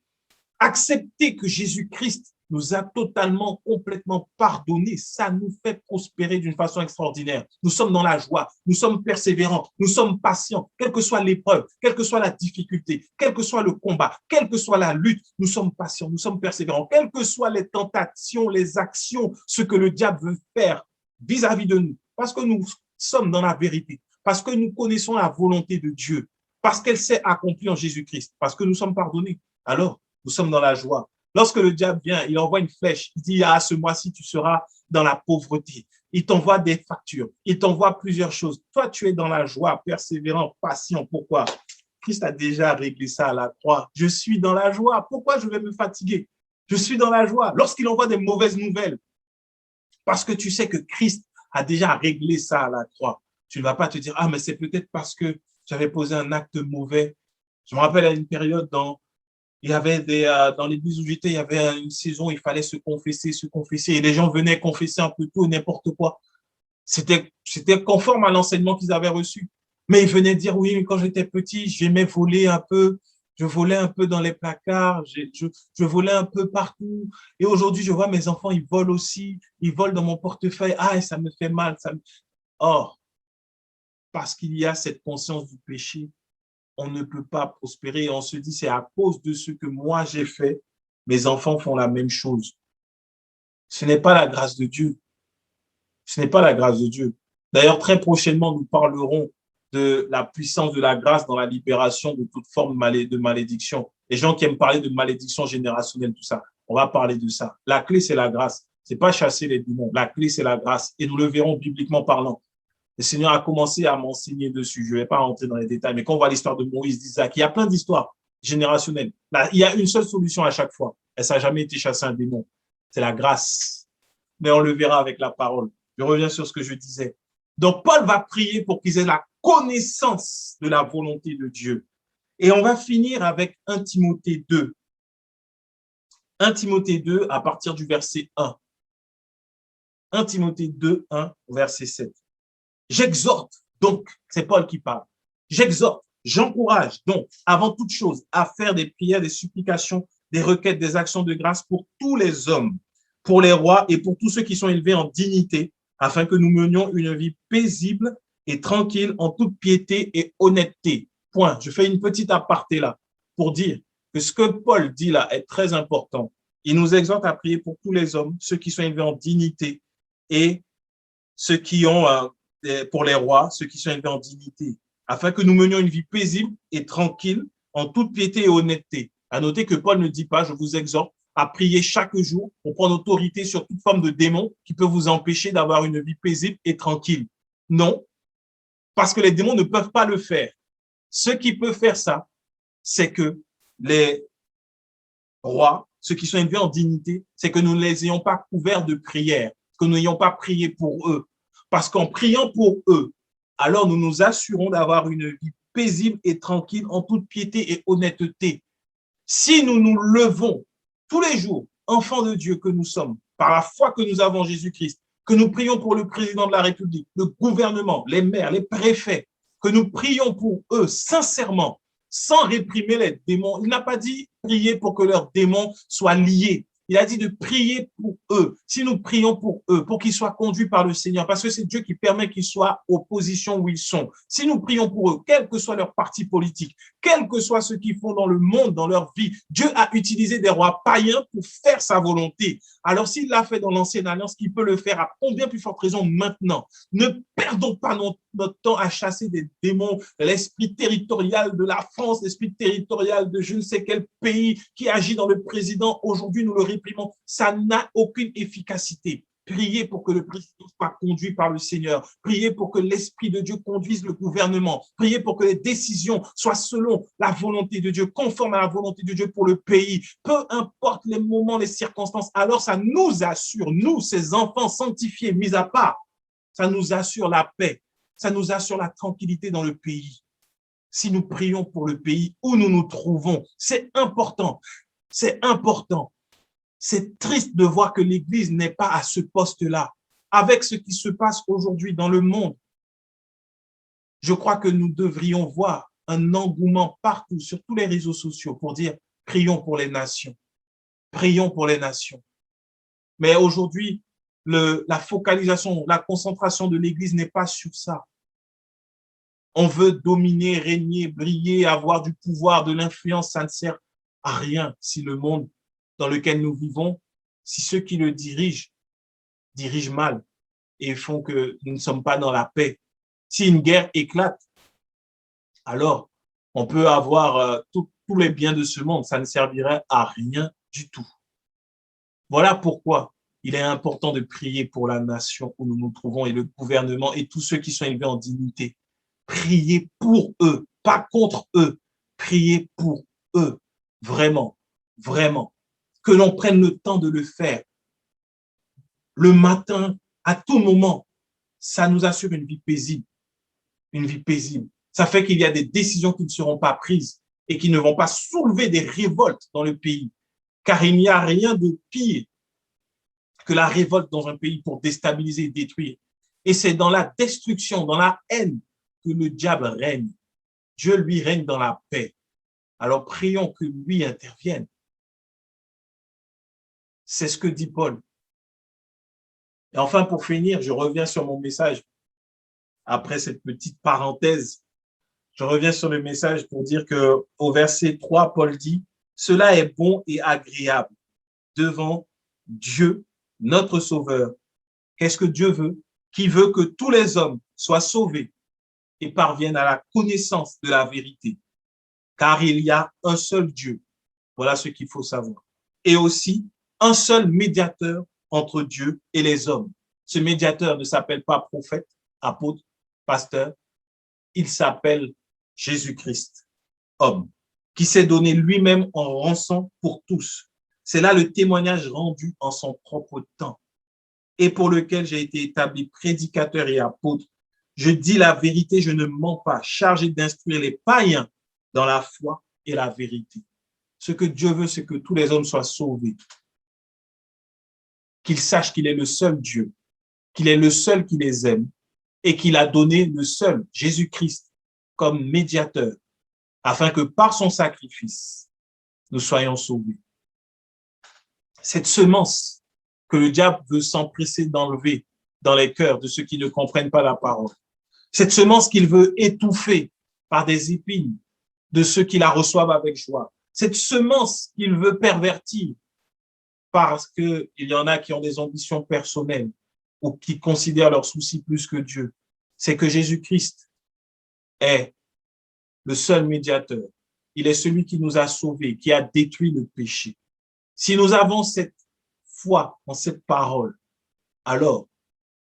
Speaker 1: Accepter que Jésus-Christ nous a totalement, complètement pardonné, ça nous fait prospérer d'une façon extraordinaire. Nous sommes dans la joie, nous sommes persévérants, nous sommes patients, quelle que soit l'épreuve, quelle que soit la difficulté, quel que soit le combat, quelle que soit la lutte, nous sommes patients, nous sommes persévérants, quelles que soient les tentations, les actions, ce que le diable veut faire vis-à-vis de nous, parce que nous sommes dans la vérité, parce que nous connaissons la volonté de Dieu, parce qu'elle s'est accomplie en Jésus-Christ, parce que nous sommes pardonnés. Alors, nous sommes dans la joie. Lorsque le diable vient, il envoie une flèche. Il dit, ah, ce mois-ci, tu seras dans la pauvreté. Il t'envoie des factures. Il t'envoie plusieurs choses. Toi, tu es dans la joie, persévérant, patient. Pourquoi? Christ a déjà réglé ça à la croix. Je suis dans la joie. Pourquoi je vais me fatiguer? Je suis dans la joie. Lorsqu'il envoie des mauvaises nouvelles, parce que tu sais que Christ a déjà réglé ça à la croix. Tu ne vas pas te dire, ah, mais c'est peut-être parce que j'avais posé un acte mauvais. Je me rappelle à une période il y avait dans l'église où j'étais, il y avait une saison, il fallait se confesser, et les gens venaient confesser un peu tout et n'importe quoi. C'était conforme à l'enseignement qu'ils avaient reçu. Mais ils venaient dire, oui, quand j'étais petit, j'aimais voler un peu, Je volais un peu dans les placards, je volais un peu partout. Et aujourd'hui, je vois mes enfants, ils volent aussi, ils volent dans mon portefeuille. Ah, et ça me fait mal. Or, parce qu'il y a cette conscience du péché, on ne peut pas prospérer. Et on se dit, c'est à cause de ce que moi j'ai fait, mes enfants font la même chose. Ce n'est pas la grâce de Dieu. Ce n'est pas la grâce de Dieu. D'ailleurs, très prochainement, nous parlerons de la puissance de la grâce dans la libération de toute forme de malédiction. Les gens qui aiment parler de malédiction générationnelle, tout ça, on va parler de ça. La clé, c'est la grâce. C'est pas chasser les démons. La clé, c'est la grâce. Et nous le verrons bibliquement parlant. Le Seigneur a commencé à m'enseigner dessus. Je ne vais pas rentrer dans les détails, mais quand on voit l'histoire de Moïse, d'Isaac, il y a plein d'histoires générationnelles. Là, il y a une seule solution à chaque fois. Et ça n'a jamais été chasser un démon. C'est la grâce. Mais on le verra avec la parole. Je reviens sur ce que je disais. Donc, Paul va prier pour qu'ils aient la connaissance de la volonté de Dieu. Et on va finir avec 1 Timothée 2. 1 Timothée 2 à partir du verset 1. 1 Timothée 2, 1, verset 7. J'exhorte, donc, c'est Paul qui parle. J'exhorte, j'encourage, donc, avant toute chose, à faire des prières, des supplications, des requêtes, des actions de grâce pour tous les hommes, pour les rois et pour tous ceux qui sont élevés en dignité, afin que nous menions une vie paisible et tranquille en toute piété et honnêteté. Point. Je fais une petite aparté là pour dire que ce que Paul dit là est très important. Il nous exhorte à prier pour tous les hommes, ceux qui sont élevés en dignité et ceux qui ont, pour les rois, ceux qui sont élevés en dignité, afin que nous menions une vie paisible et tranquille en toute piété et honnêteté. À noter que Paul ne dit pas, je vous exhorte à prier chaque jour pour prendre autorité sur toute forme de démon qui peut vous empêcher d'avoir une vie paisible et tranquille. Non, parce que les démons ne peuvent pas le faire. Ce qui peut faire ça, c'est que les rois, ceux qui sont élevés en dignité, c'est que nous ne les ayons pas couverts de prière, que nous n'ayons pas prié pour eux. Parce qu'en priant pour eux, alors nous nous assurons d'avoir une vie paisible et tranquille en toute piété et honnêteté. Si nous nous levons tous les jours, enfants de Dieu que nous sommes, par la foi que nous avons en Jésus-Christ, que nous prions pour le président de la République, le gouvernement, les maires, les préfets, que nous prions pour eux sincèrement, sans réprimer les démons. Il n'a pas dit prier pour que leurs démons soient liés. Il a dit de prier pour eux. Si nous prions pour eux, pour qu'ils soient conduits par le Seigneur, parce que c'est Dieu qui permet qu'ils soient aux positions où ils sont. Si nous prions pour eux, quel que soit leur parti politique, quel que soit ce qu'ils font dans le monde, dans leur vie, Dieu a utilisé des rois païens pour faire sa volonté. Alors s'il l'a fait dans l'ancienne alliance, il peut le faire à combien plus forte raison maintenant. Ne perdons pas notre temps à chasser des démons, l'esprit territorial de la France, l'esprit territorial de je ne sais quel pays qui agit dans le président. Aujourd'hui, nous le réprimons. Ça n'a aucune efficacité. Priez pour que le président soit conduit par le Seigneur. Priez pour que l'Esprit de Dieu conduise le gouvernement. Priez pour que les décisions soient selon la volonté de Dieu, conformes à la volonté de Dieu pour le pays. Peu importe les moments, les circonstances, alors ça nous assure, nous, ces enfants sanctifiés, mis à part, ça nous assure la paix, ça nous assure la tranquillité dans le pays. Si nous prions pour le pays où nous nous trouvons, c'est important. C'est important. C'est triste de voir que l'Église n'est pas à ce poste-là. Avec ce qui se passe aujourd'hui dans le monde, je crois que nous devrions voir un engouement partout, sur tous les réseaux sociaux, pour dire prions pour les nations. Prions pour les nations. Mais aujourd'hui, la focalisation, la concentration de l'Église n'est pas sur ça. On veut dominer, régner, briller, avoir du pouvoir, de l'influence. Ça ne sert à rien si le monde dans lequel nous vivons, si ceux qui le dirigent mal et font que nous ne sommes pas dans la paix. Si une guerre éclate, alors on peut avoir tous les biens de ce monde, ça ne servirait à rien du tout. Voilà pourquoi il est important de prier pour la nation où nous nous trouvons et le gouvernement et tous ceux qui sont élevés en dignité. Priez pour eux, pas contre eux. Priez pour eux, vraiment, vraiment. Que l'on prenne le temps de le faire. Le matin, à tout moment, ça nous assure une vie paisible. Une vie paisible. Ça fait qu'il y a des décisions qui ne seront pas prises et qui ne vont pas soulever des révoltes dans le pays. Car il n'y a rien de pire que la révolte dans un pays pour déstabiliser et détruire. Et c'est dans la destruction, dans la haine que le diable règne. Dieu, lui, règne dans la paix. Alors prions que lui intervienne. C'est ce que dit Paul. Et enfin, pour finir, je reviens sur mon message. Après cette petite parenthèse, je reviens sur le message pour dire que au verset 3, Paul dit, cela est bon et agréable devant Dieu, notre Sauveur. Qu'est-ce que Dieu veut? Qui veut que tous les hommes soient sauvés et parviennent à la connaissance de la vérité. Car il y a un seul Dieu. Voilà ce qu'il faut savoir. Et aussi, un seul médiateur entre Dieu et les hommes. Ce médiateur ne s'appelle pas prophète, apôtre, pasteur. Il s'appelle Jésus-Christ, homme, qui s'est donné lui-même en rançon pour tous. C'est là le témoignage rendu en son propre temps et pour lequel j'ai été établi prédicateur et apôtre. Je dis la vérité, je ne mens pas, chargé d'instruire les païens dans la foi et la vérité. Ce que Dieu veut, c'est que tous les hommes soient sauvés, qu'ils sachent qu'il est le seul Dieu, qu'il est le seul qui les aime et qu'il a donné le seul, Jésus-Christ, comme médiateur, afin que par son sacrifice, nous soyons sauvés. Cette semence que le diable veut s'empresser d'enlever dans les cœurs de ceux qui ne comprennent pas la parole, cette semence qu'il veut étouffer par des épines de ceux qui la reçoivent avec joie, cette semence qu'il veut pervertir parce qu'il y en a qui ont des ambitions personnelles ou qui considèrent leurs soucis plus que Dieu, c'est que Jésus-Christ est le seul médiateur. Il est celui qui nous a sauvés, qui a détruit le péché. Si nous avons cette foi en cette parole, alors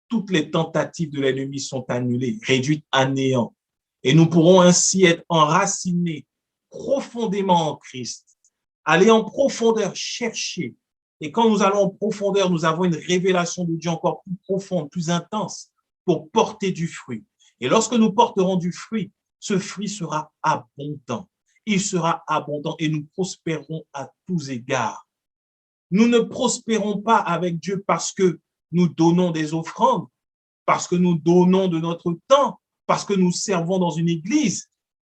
Speaker 1: toutes les tentatives de l'ennemi sont annulées, réduites à néant. Et nous pourrons ainsi être enracinés profondément en Christ, aller en profondeur, chercher. Et quand nous allons en profondeur, nous avons une révélation de Dieu encore plus profonde, plus intense, pour porter du fruit. Et lorsque nous porterons du fruit, ce fruit sera abondant. Il sera abondant et nous prospérerons à tous égards. Nous ne prospérons pas avec Dieu parce que nous donnons des offrandes, parce que nous donnons de notre temps, parce que nous servons dans une église.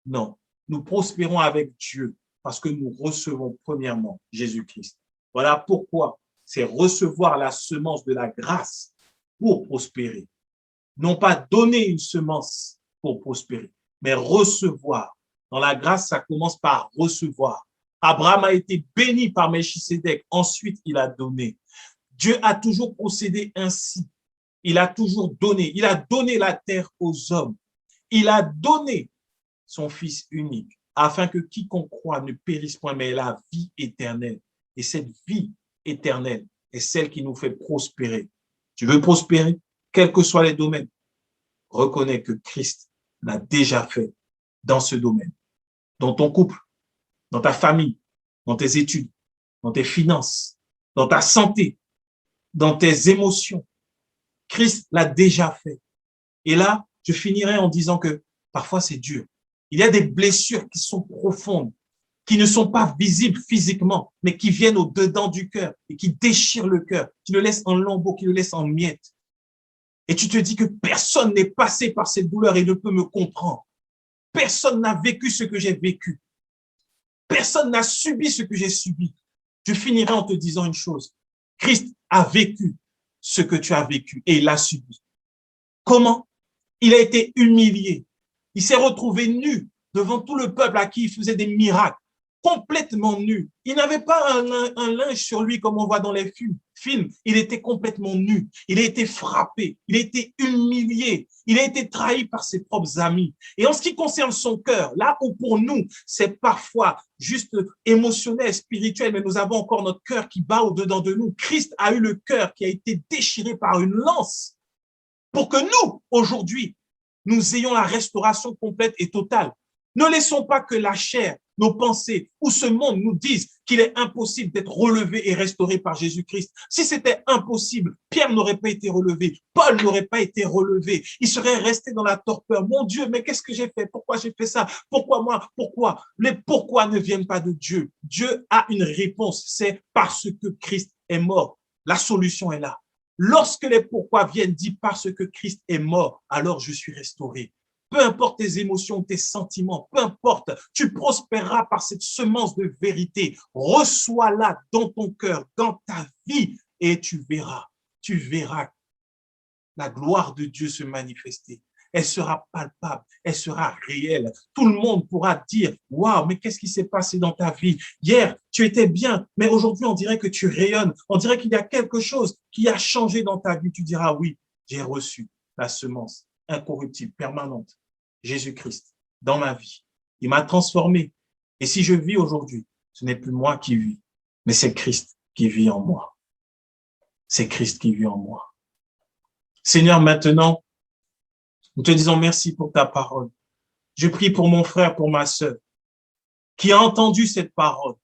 Speaker 1: Non, nous prospérons avec Dieu parce que nous recevons premièrement Jésus-Christ. Voilà pourquoi c'est recevoir la semence de la grâce pour prospérer. Non pas donner une semence pour prospérer, mais recevoir. Dans la grâce, ça commence par recevoir. Abraham a été béni par Melchisédek, ensuite il a donné. Dieu a toujours procédé ainsi. Il a toujours donné. Il a donné la terre aux hommes. Il a donné son Fils unique afin que quiconque croit ne périsse point, mais ait la vie éternelle. Et cette vie éternelle est celle qui nous fait prospérer. Tu veux prospérer, quels que soient les domaines, reconnais que Christ l'a déjà fait dans ce domaine. Dans ton couple, dans ta famille, dans tes études, dans tes finances, dans ta santé, dans tes émotions. Christ l'a déjà fait. Et là, je finirai en disant que parfois c'est dur. Il y a des blessures qui sont profondes, qui ne sont pas visibles physiquement, mais qui viennent au-dedans du cœur et qui déchirent le cœur, qui le laissent en lambeaux, qui le laissent en miettes. Et tu te dis que personne n'est passé par cette douleur et ne peut me comprendre. Personne n'a vécu ce que j'ai vécu. Personne n'a subi ce que j'ai subi. Je finirai en te disant une chose. Christ a vécu ce que tu as vécu et il l'a subi. Comment? Il a été humilié. Il s'est retrouvé nu devant tout le peuple à qui il faisait des miracles, complètement nu. Il n'avait pas un linge sur lui comme on voit dans les films. Il était complètement nu. Il a été frappé. Il a été humilié. Il a été trahi par ses propres amis. Et en ce qui concerne son cœur, là où pour nous, c'est parfois juste émotionnel, spirituel, mais nous avons encore notre cœur qui bat au-dedans de nous. Christ a eu le cœur qui a été déchiré par une lance pour que nous, aujourd'hui, nous ayons la restauration complète et totale. Ne laissons pas que la chair, nos pensées ou ce monde nous disent qu'il est impossible d'être relevé et restauré par Jésus-Christ. Si c'était impossible, Pierre n'aurait pas été relevé, Paul n'aurait pas été relevé. Il serait resté dans la torpeur. Mon Dieu, mais qu'est-ce que j'ai fait? Pourquoi j'ai fait ça? Pourquoi moi? Pourquoi? Les pourquoi ne viennent pas de Dieu. Dieu a une réponse, c'est parce que Christ est mort. La solution est là. Lorsque les pourquoi viennent, dit parce que Christ est mort, alors je suis restauré. peu importe tes émotions, tes sentiments, peu importe, tu prospéreras par cette semence de vérité. Reçois-la dans ton cœur, dans ta vie, et tu verras la gloire de Dieu se manifester. Elle sera palpable, elle sera réelle. Tout le monde pourra dire, waouh, mais qu'est-ce qui s'est passé dans ta vie? Hier, tu étais bien, mais aujourd'hui, on dirait que tu rayonnes. On dirait qu'il y a quelque chose qui a changé dans ta vie. Tu diras, oui, j'ai reçu la semence incorruptible, permanente, Jésus-Christ, dans ma vie. Il m'a transformé. Et si je vis aujourd'hui, ce n'est plus moi qui vis, mais c'est Christ qui vit en moi. C'est Christ qui vit en moi. Seigneur, maintenant, nous te disons merci pour ta parole. Je prie pour mon frère, pour ma sœur, qui a entendu cette parole.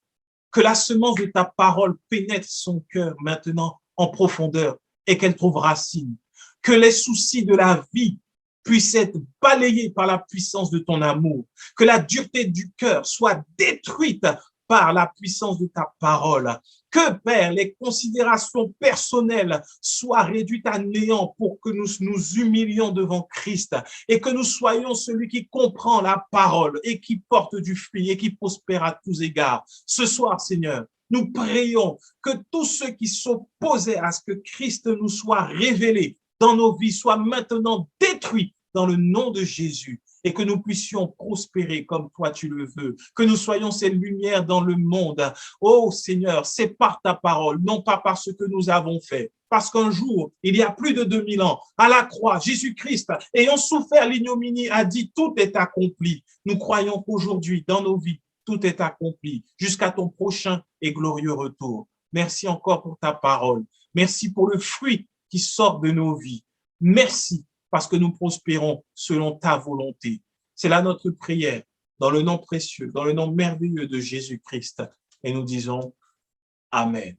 Speaker 1: Que la semence de ta parole pénètre son cœur maintenant en profondeur et qu'elle trouve racine. Que les soucis de la vie puissent être balayés par la puissance de ton amour. Que la dureté du cœur soit détruite par la puissance de ta parole. Que, Père, les considérations personnelles soient réduites à néant pour que nous nous humilions devant Christ et que nous soyons celui qui comprend la parole et qui porte du fruit et qui prospère à tous égards. Ce soir, Seigneur, nous prions que tous ceux qui s'opposaient à ce que Christ nous soit révélé dans nos vies soient maintenant détruits dans le nom de Jésus et que nous puissions prospérer comme toi tu le veux, que nous soyons ces lumières dans le monde. Oh Seigneur, c'est par ta parole, non pas par ce que nous avons fait. Parce qu'un jour, il y a plus de 2000 ans, à la croix, Jésus-Christ, ayant souffert l'ignominie, a dit « tout est accompli ». Nous croyons qu'aujourd'hui, dans nos vies, tout est accompli jusqu'à ton prochain et glorieux retour. Merci encore pour ta parole. Merci pour le fruit qui sort de nos vies. Merci parce que nous prospérons selon ta volonté. C'est là notre prière, dans le nom précieux, dans le nom merveilleux de Jésus-Christ. Et nous disons Amen.